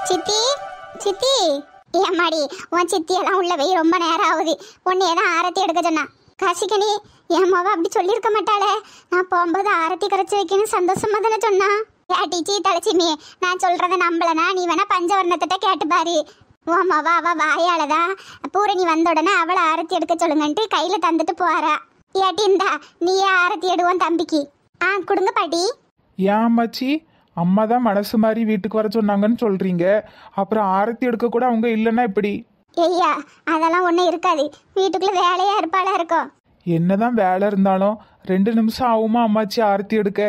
சித்தி சித்தி ஏம்மாடி உன் சித்தியெல்லாம் உள்ள போய் ரொம்ப நேரம் ஆகுது. உன்னையதான் ஆரத்தி எடுக்க சொன்னா. காசிக்கணி என் மாவ அப்படி சொல்லியிருக்க மாட்டாளே. நான் போகும்போது ஆரத்தி கரைச்சி வைக்கணும் சந்தோஷமா தானே சொன்னா. டீச்சி தலைச்சிமி, நான் சொல்றத நம்பலனா நீ வேணா பஞ்சவர்ணத்திட்ட கேட்டு பாரு. உன் மாவ அவ வாயாலதான் பூரணி வந்த உடனே அவளை ஆரத்தி எடுக்க சொல்லுங்கன்ட்டு கையில தந்துட்டு போறா. ஏட்டி இந்தா நீயே ஆரத்தி எடுவோம் தம்பிக்கு. கொடுங்க பாட்டி. ஏன் மச்சி, அம்மா தான் மனசு மாதிரி வீட்டுக்கு வர சொன்னாங்கன்னு சொல்றீங்க, அப்புறம் ஆரத்தி எடுக்க கூட அவங்க இல்லைன்னா எப்படி? ஐயா அதெல்லாம் ஒன்றும் இருக்காது, வீட்டுக்குள்ள வேலையா இருப்பாளா இருக்கும். என்னதான் வேலை இருந்தாலும் 2 நிமிஷம் ஆகுமா அம்மாச்சி ஆரத்தி எடுக்க?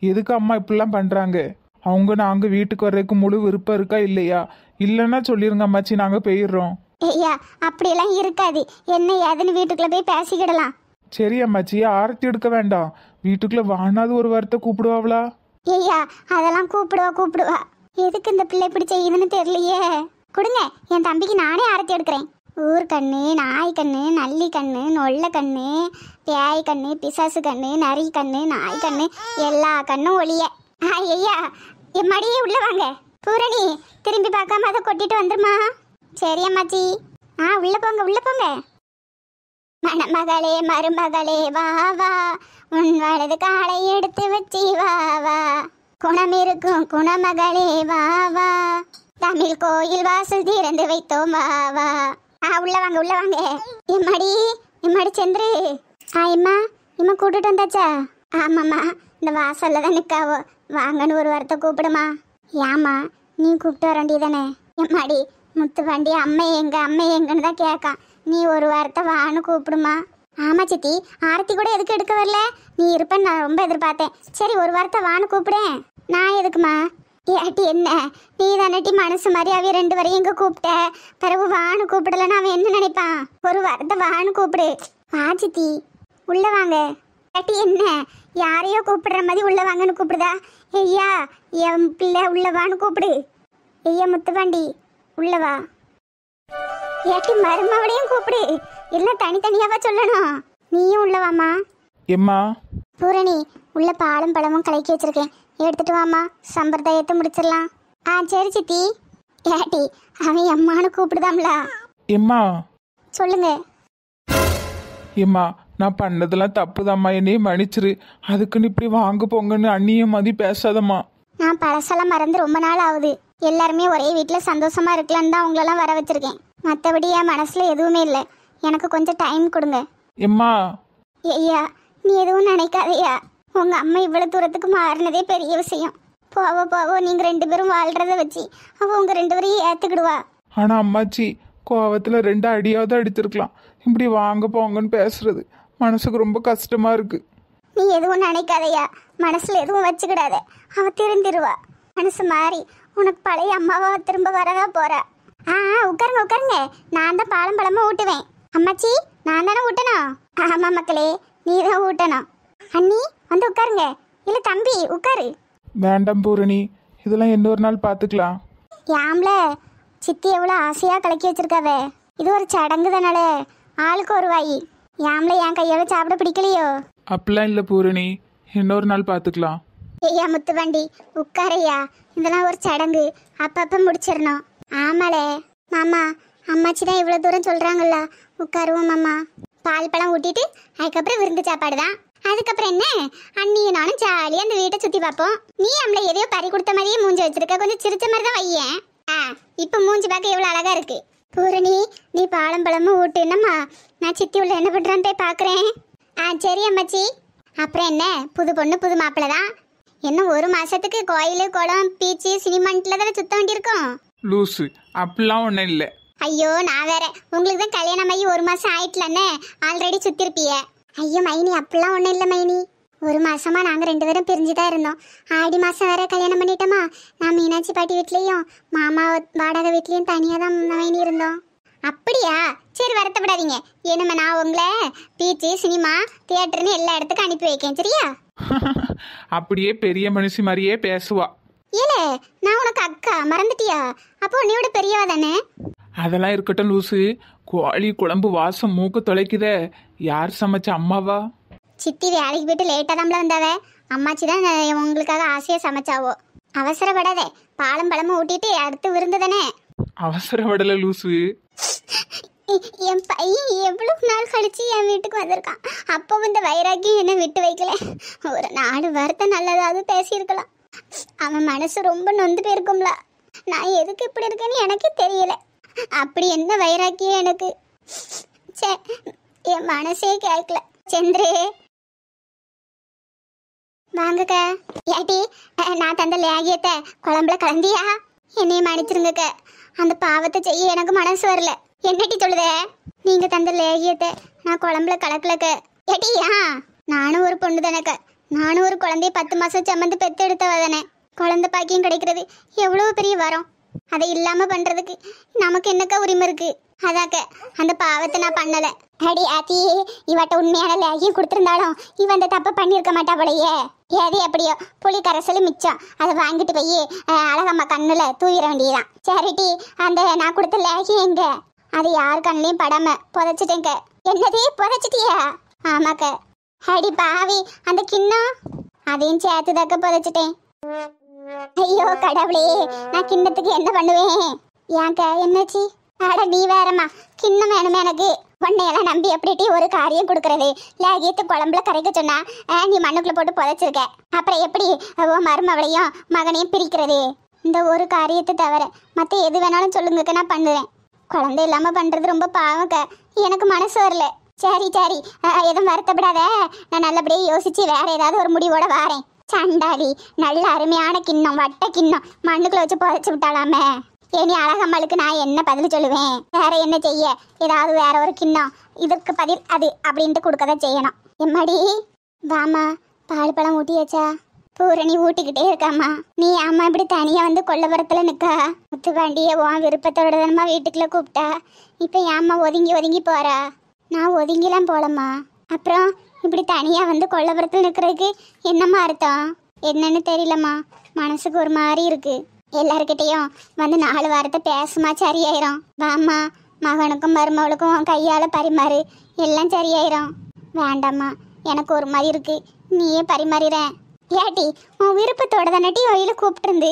எதுக்கு அம்மா இப்படிலாம் பண்றாங்க? அவங்க நாங்க வீட்டுக்கு வர்றதுக்கு முழு விருப்பம் இருக்கா இல்லையா? இல்லைன்னா சொல்லிருங்க அம்மாச்சி, நாங்க போயிடுறோம். ஐயா அப்படியெல்லாம் இருக்காது, என்ன ஏதுன்னு வீட்டுக்குள்ள போய் பேசிக்கிடலாம். சரி அம்மாச்சி, ஆரத்தி எடுக்க வேண்டாம், வீட்டுக்குள்ள வானாது ஒரு வார்த்தை கூப்பிடுவாங்களா? ஐயா அதெல்லாம் கூப்பிடுவா. எதுக்கு இந்த பிள்ளை இப்படி செய்யுதுன்னு தெரியலையே. கொடுங்க, என் தம்பிக்கு நானே ஆரத்தி எடுக்கிறேன். ஊர் கண்ணு, நாய் கண்ணு, நல்லி கண்ணு, நொல்ல கண்ணு, பேய் கண்ணு, பிசாசு கண்ணு, நரி கண்ணு, நாய் கண்ணு, எல்லா கண்ணும் ஒளிய. ஐயா என் மடியே உள்ள வாங்க. பூரணி திரும்பி பார்க்காம அதை கொட்டிட்டு வந்துருமா. சரி அம்மாச்சி. உள்ள போங்க. மணமகளே மருமகளே வா வா, உன் வலது காலை எடுத்து வச்சி வா வா, குணம் இருக்கும் குணமகளே வா வா, தமிழ் கோயில் வாசல் திறந்து வைத்தோம் வா வா. உள்ள வாங்க. எம்மாடி சந்திரு. இம்மா கூட்டிட்டு வந்தாச்சா? ஆமாம்மா, இந்த வாசல்ல தான் நிக்காவோ, வாங்கன்னு ஒரு வார்த்தை கூப்பிடுமா. ஏமா நீ கூப்பிட்டு வர வேண்டியதானே? எம்மாடி முத்து வண்டி அம்மை எங்கன்னு தான் கேட்கான், நீ ஒரு வார்த்தை வான்னு கூப்பிடுமா. ஆமா சித்தி, ஆரத்தி கூட எதுக்கு எடுக்க வரல? நீ இருப்பேன்னு நான் ரொம்ப எதிர்பார்த்தேன். சரி ஒரு வார்த்தை வான்னு கூப்பிடேன். நான் எதுக்குமா? ஏட்டி என்ன நீ தானட்டி மனசு மாதிரி அவ 2 வரையும் இங்க கூப்பிட்ட, பிறகு வான்னு கூப்பிடலன்னு அவன் என்ன நினைப்பான்? ஒரு வார்த்தை வான்னு கூப்பிடு. வா சித்தி உள்ள வாங்க. ஏட்டி என்ன யாரையோ கூப்பிடுற மாதிரி உள்ள வாங்கன்னு கூப்பிடுதா? ஐயா என் பிள்ளை உள்ள வான்னு கூப்பிடு. ஐயா முத்துவாண்டி உள்ள வா. ஏட்டி மருமவளையும் கூப்பிடு, இல்ல தனித்தனியாவா சொல்லணும்? நீயும் உள்ள வாமா. எம்மா. பூரணி உள்ள பாலும் பழமும் கலக்கி வச்சிருக்கேன், எடுத்துட்டு வாமா, சம்பிரதாயத்தை முடிச்சிடலாம். சரி சித்தி. ஏட்டி அவன் அம்மானு கூப்பிடுதாம்ல. எம்மா. சொல்லுங்க. எம்மா நான் பண்ணதெல்லாம் தப்புதாம்மா, என்னையும் மன்னிச்சிரு. அதுக்குன்னு இப்படி வாங்க போங்கன்னு அண்ணிய மாதிரி பேசாதம்மா. நான் பழசெல்லாம் மறந்து ரொம்ப நாள் ஆகுது. எல்லாருமே ஒரே வீட்டில் சந்தோஷமா இருக்கலான்னு தான் உங்களெல்லாம் வர வச்சிருக்கேன். மற்றபடி என் மனசுல எதுவுமே இல்லை. எனக்கு கொஞ்சம் டைம் கொடுங்க. எம்மா. ஐயா நீ எதுவும் நினைக்காதையா, உங்க அம்மா இவ்வளவு தூரத்துக்கு மாறினதே பெரிய விஷயம். போவோ நீங்க 2 பேரும் வாழ்றத வச்சு அவ உங்க 2 பேரையும் ஏத்துக்கிடுவா. ஆனா அம்மாச்சி கோவத்துல 2 அடியாவது அடித்திருக்கலாம். இப்படி வாங்க போங்கன்னு பேசுறது மனசுக்கு ரொம்ப கஷ்டமா இருக்கு. நீ எதுவும் நினைக்காதையா, மனசுல எதுவும் வச்சுக்கிடாத, அவ திருந்திருவா. மனசு மாறி உனக்கு பழைய அம்மாவா திரும்ப வரதா போறா. உட்காருங்க. நான் தான் பாலம் பழமா ஊட்டுவேன். அம்மாச்சி நான் தானே ஊட்டணும்? ஆமா மக்களே, நீ தான் ஊட்டணும். அண்ணி வந்து உட்காருங்க. இல்ல தம்பி உட்காரு. வேண்டாம் பூரணி, இதெல்லாம் இன்னொரு நாள் பாத்துக்கலாம். யாம்ல சித்தி எவ்வளவு ஆசையா கலக்கி வச்சிருக்காவே, இது ஒரு சடங்கு தானாலே, ஆளுக்கு ஒரு வாயி. யாம்ல என் கையால சாப்பிட பிடிக்கலையோ? அப்படிலாம் இல்ல பூரணி, இன்னொரு நாள் பாத்துக்கலாம். ஐயா முத்துவண்டி உட்காரையா, இதெல்லாம் ஒரு சடங்கு, அப்பப்ப முடிச்சிடணும். ஆமாலே மாமா, அம்மாச்சி தான் இவ்வளவு தூரம் சொல்றாங்கல்ல, உட்காருவோம் மாமா. பால் பழம் ஊட்டிட்டு அதுக்கப்புறம் விருந்து சாப்பாடு தான். அதுக்கப்புறம் என்ன, அண்ணியும் நானும் ஜாலியா அந்த வீட்டை சுத்தி பார்ப்போம். நீ நம்மள எதையோ பறி கொடுத்த மாதிரியே மூஞ்சி வச்சிருக்க, கொஞ்சம் சிரிச்ச மாதிரி தான் வையேன். இப்ப மூஞ்சி பார்க்க எவ்வளவு அழகா இருக்கு. பூரணி நீ பாலம் பழமும் ஊட்டு, என்னம்மா நான் சித்தி உள்ள என்ன பண்றான்னு போய் பாக்குறேன். சரி அம்மாச்சி. அப்புறம் என்ன, புது பொண்ணு புது மாப்பிள்ள தான். இன்னும் 1 மாசத்துக்கு கோயில் குளம் பீச்சு சினிமான்ட்ல தானே சுத்த வேண்டியிருக்கும். லூசு, அப்படிலாம் ஒன்றும் இல்லை. ஐயோ நான் வேற, உங்களுக்கு தான் கல்யாணம் ஆகி 1 மாசம் ஆயிட்டலன்னு ஆல்ரெடி சுத்திருப்பிய. ஐயோ மைனி அப்படிலாம் ஒன்றும் இல்லை மைனி. 1 மாசமா நாங்கள் 2 பேரும் பிரிஞ்சுதான் இருந்தோம். ஆடி மாசம் வேற கல்யாணம் பண்ணிட்டோமா. நான் மீனாட்சி பாட்டி வீட்லேயும் மாமா வாடகை வீட்லேயும் தனியாக தான் மைனி இருந்தோம். அப்படியா? சரி வருத்தப்படாதீங்க. ஏன்னா நான் உங்களை பீச்சு சினிமா தியேட்டர்னு எல்லா இடத்துக்கும் அனுப்பி வைக்கேன், சரியா? அப்படியே பெரிய மனுஷி மாதிரியே பேசுவா. ஏலே நான் உனக்கு அக்கா, மறந்துட்டியா? அப்போ உன்னையோட பெரியவா தானே. அதெல்லாம் இருக்கட்டும் லூசு, கோழி குழம்பு வாசம் மூக்கு தொலைக்குதே, யார் சமைச்ச அம்மாவா? சித்தி வேலைக்கு போயிட்டு லேட்டாக தான்ல வந்தாவே, அம்மாச்சி தான் உங்களுக்காக ஆசையாக சமைச்சாவோ. அவசரப்படாதே, பழமும் ஊட்டிட்டு அடுத்து விருந்து தானே. அவசரப்படல லூசு. என் பையன் எவ்வளவு நாள் கழிச்சு என் வீட்டுக்கு வந்திருக்கான். அப்போ இந்த வைராக்கியம் என்ன விட்டு வைக்கல. ஒரு 4 வார்த்தை நல்லதாவது பேசியிருக்கலாம். அவன் மனசு ரொம்ப நொந்து போயிருக்கும்ல. நான் எதுக்கு இப்படி இருக்கேன்னு எனக்கு தெரியல. அப்படி என்ன வைராக்கியம் எனக்கு. சே, என் மனசே கேட்கல. சந்திரே வாங்கக்க. ஏட்டி, நான் தந்த லேகியத்தை குழம்புல கலந்தியா? என்னைய மன்னிச்சிருங்கக்க. அந்த பாவத்தை செய்ய எனக்கு மனசு வரல. என்னட்டி சொல்லுதே? நீங்க தந்த லேகியத்தை நான் குழம்புல கலக்கலக்க. ஏட்டியா, நானும் ஒரு பொண்ணு தானேக்க. நானும் ஒரு குழந்தைய 10 மாசம் சம்மந்து பெத்து எடுத்தவ தானே. குழந்தை பாக்கியம் கிடைக்கிறது எவ்வளவு பெரிய வரம். அதை இல்லாம பண்றதுக்கு நமக்கு என்னக்கா உரிமை இருக்கு? அதாக்க அந்த பாவத்தை நான் பண்ணல. அடி ஆத்தி, இவட்ட உண்மையான லேகியம் கொடுத்திருந்தாலும் இவன் அந்த தப்பை பண்ணியிருக்க மாட்டா போலையே. ஏது எப்படியோ புளி கரைசல் மிச்சம். அதை வாங்கிட்டு போய் அழகம்மா கண்ணுல தூயிட வேண்டியதான். சரிட்டி, அந்த நான் கொடுத்த லேகியம் எங்க? அது யார் கண்ணுலையும் படாம புதைச்சிட்டேங்க. என்னது, புதைச்சிட்டியா? ஆமாக்க. அடி பாவி, அந்த கிண்ணம் அதையும் சேர்த்துதாக்க புதைச்சிட்டேன். ஐயோ கடவுளே, நான் கிண்ணத்துக்கு என்ன பண்ணுவேன்? ஏன்க்க என்னாச்சு? அட நீ வேறம்மா, கிண்ணம் வேணுமே எனக்கு. உன்னையெல்லாம் நம்பி எப்படிட்டி ஒரு காரியம் கொடுக்கறது? லேகியத்து குழம்புல கரைக்க சொன்னா நீ மண்ணுக்குள்ள போட்டு புதைச்சிருக்க. அப்புறம் எப்படி மருமவளையும் மகனையும் பிரிக்கிறது? இந்த ஒரு காரியத்தை தவிர மற்ற எது வேணாலும் சொல்லுங்கக்க, நான் பண்ணுவேன். குழந்தை இல்லாம பண்றது ரொம்ப பாவக்க. எனக்கு மனசு வரல. சரி சரி, எதுவும் வருத்தப்படாத. நான் நல்லபடியே யோசிச்சு வேற ஏதாவது ஒரு முடிவோட வாரேன். சண்டாளி, நல்ல அருமையான கிண்ணம், வட்ட கிண்ணம், மண்ணுக்குள்ள வச்சு புதைச்சு விட்டாலாமே. ஏனி அழகம்மாளுக்கு நான் என்ன பதில் சொல்லுவேன்? வேற என்ன செய்ய? ஏதாவது வேற ஒரு கிண்ணம் இதுக்கு பதில் அது அப்படின்ட்டு கொடுக்கதான் செய்யணும். எம்மாடி வாமா, பால் பழம் ஊட்டியாச்சா? பூரணி ஊட்டிக்கிட்டே இருக்காம்மா. நீ அம்மா இப்படி தனியா வந்து கொல்லப்புறத்துல நிக்கா? முத்துக்காண்டிய உன் விருப்பத்தோட தானம்மா வீட்டுக்குள்ள கூப்பிட்டா. இப்ப ஏம்மா ஒதுங்கி ஒதுங்கி போறா? நான் ஒதுங்கிலாம் போலம்மா. அப்புறம் இப்படி தனியா வந்து கொல்லப்புறத்துல நிக்கிறதுக்கு என்னம்மா அர்த்தம்? என்னன்னு தெரியலம்மா, மனசுக்கு ஒரு மாதிரி இருக்கு. எல்லாருக்கிட்டையும் வந்து 4 வாரத்தை பேசுமா, சரியாயிரும். வாம்மா, மகனுக்கும் மருமவளுக்கும் உன் கையால பரிமாறு, எல்லாம் சரியாயிரும். வேண்டாம்மா, எனக்கு ஒரு மாதிரி இருக்கு. நீயே பரிமாறிறேன். ஏட்டி, உன் விருப்பத்தோட தானட்டி வழியில கூப்பிட்டு இருந்து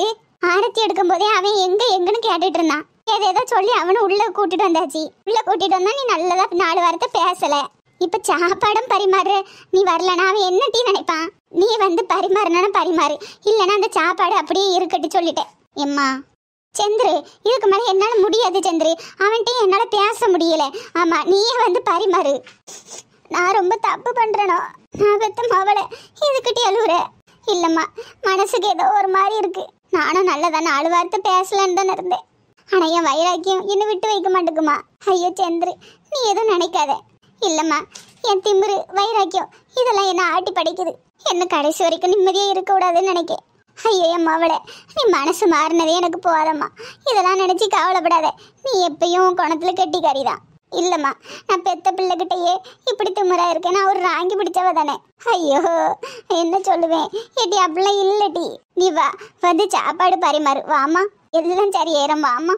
ஆரத்தி எடுக்கும் போதே அவன் எங்கன்னு கேட்டுட்டு இருந்தான். ஏதேதோ சொல்லி அவனை உள்ள கூட்டிட்டு வந்தாச்சு. உள்ள கூட்டிட்டு வந்தா நீ நல்லதா 4 வாரத்தை பேசல. இப்ப சாப்பாடும் பரிமாறு. நீ வரலனா அவன் என்ன டீ நினைப்பான்? நீ வந்து பரிமாறினா பரிமாறு, இல்லைன்னா அந்த சாப்பாடு அப்படியே இருக்கட்டு சொல்லிட்டேன். எம்மா சந்திரு, இதுக்கு மேலே என்னால் முடியாது சந்திரு. அவன்கிட்ட என்னால் பேச முடியல. ஆமா, நீயே வந்து பரிமாறு. நான் ரொம்ப தப்பு பண்றேனோ? நான் பெத்த மவளை இதுக்கிட்டே அழுவுற? இல்லம்மா, மனசுக்கு ஏதோ ஒரு மாதிரி இருக்கு. நானும் நல்லதா 4 வார்த்தை பேசலான்னு தானே இருந்தேன். ஆனா என் வைராக்கியம் என்னை விட்டு வைக்க மாட்டேங்குமா. ஐயோ சந்திரு, நீ எதுவும் நினைக்காத. இல்லம்மா, என் திமிரு வைராக்கியம் இதெல்லாம் என்ன ஆட்டி படிக்குது. என்ன கடைசி வரைக்கும் நிம்மதியா இருக்க கூடாதுன்னு நினைக்கேன். ஐயோ என் மவளை, நீ மனசு மாறினதே எனக்கு போதம்மா. இதெல்லாம் நினைச்சு கவலைப்படாத. நீ எப்பயும் குணத்துல கெட்டிக்காரிதான். இல்லம்மா, நான் பெத்த பிள்ளைகிட்டயே இப்படி திமிரா இருக்கேன். நான் ஒரு ராங்கி பிடிச்சவ தானே. ஐயோ என்ன சொல்லுவேன்? ஏட்டி அப்படிலாம் இல்லட்டி. நீ வா, வந்து சாப்பாடு பரிமாறு. வாமா, எல்லாம் சரியாயிரும். வாமா.